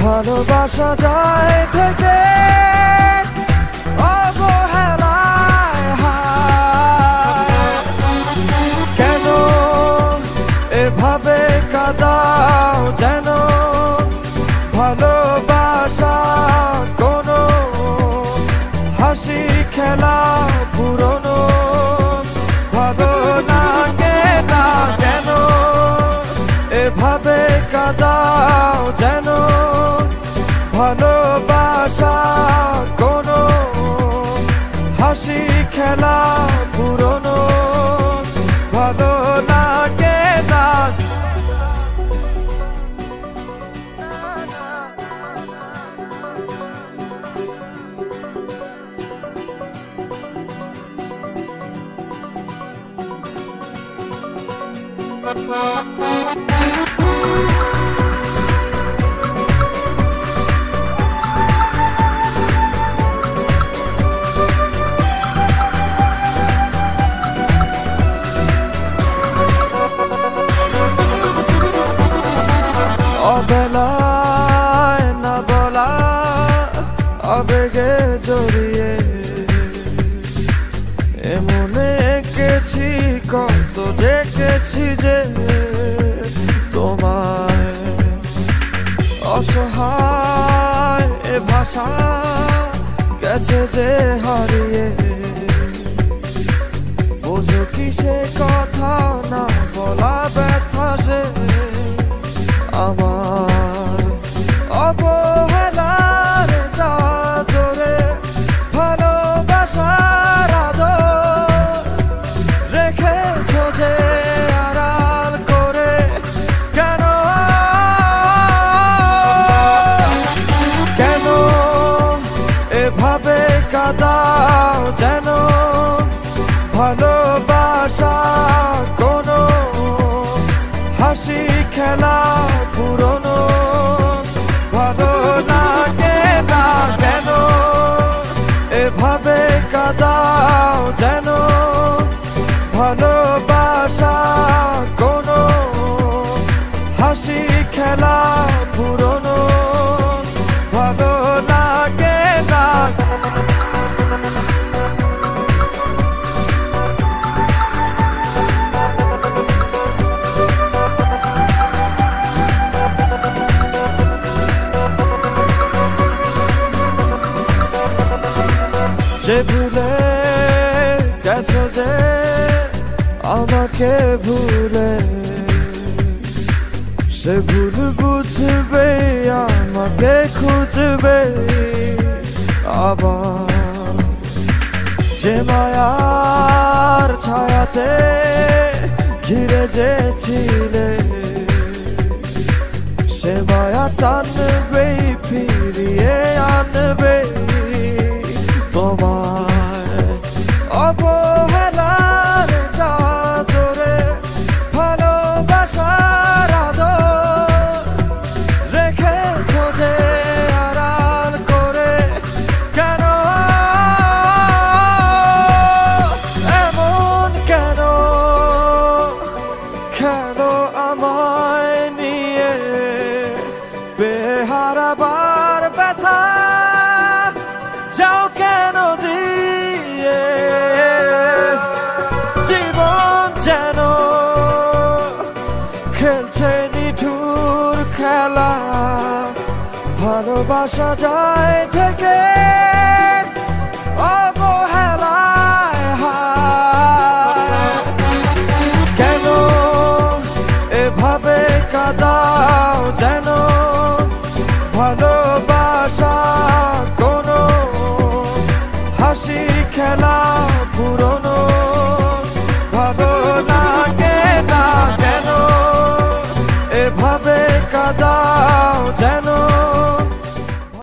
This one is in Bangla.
ভালোবাসা যায় থেকে অবহেলায় হায়। কেন এভাবে কাঁদাও যেন ভালোবাসা কোনো হাসি খেলা পুরনো ভালো লাগে না। কেন এভাবে কাঁদাও যেন ভালোবাসা কোনো হাসি খেলা পুরনো ভালো লাগে না। অবেলায় না বলা আবেগে জড়িয়ে এমনে এঁকেছি কত দেখেছি যে তোমায় অসহায় এ ভাষা গেছে যে হারিয়ে বোঝো কি সে কথা না বলা ব্যথা সে আমার অবহেলার চাদরে ভালোবাসার আদর রেখেছো যে আড়াল করে। কেন কেন এভাবে কাঁদাও যেন ভালোবাসা কোনো হাসি খেলা পুরনো ভালো লাগে না। কেন এভাবে কাঁদাও যেন ভালোবাসা কোনো হাসি খেলা পুরনো ভালো লাগে না। যে ভুলে গেছো যে আমাকে ভুলে সে ভুল বুঝবে আমাকে খুঁজবে আবার। যে মায়ার ছায়াতে ঘিরে যে ছিলে সে মায়া টানবে ফিরিয়ে আনবে তোমায় অবহেলার চাদরে ভালোবাসার আদর রেখেছো যে আড়াল করে। কেন এমন কেন কেন আমায় নিয়ে বেহারাবার ব্যথা যাও কেন দিয়ে জীবন যেন খেলছে নিঠুর খেলা ভালোবাসা যায় থেকে অবহেলায় হায়। কেন এভাবে কাঁদাও যেন ভালোবাসা কোনো হাসি খেলা পুরনো ভালো লাগে না। কেন এভাবে কাঁদাও যেন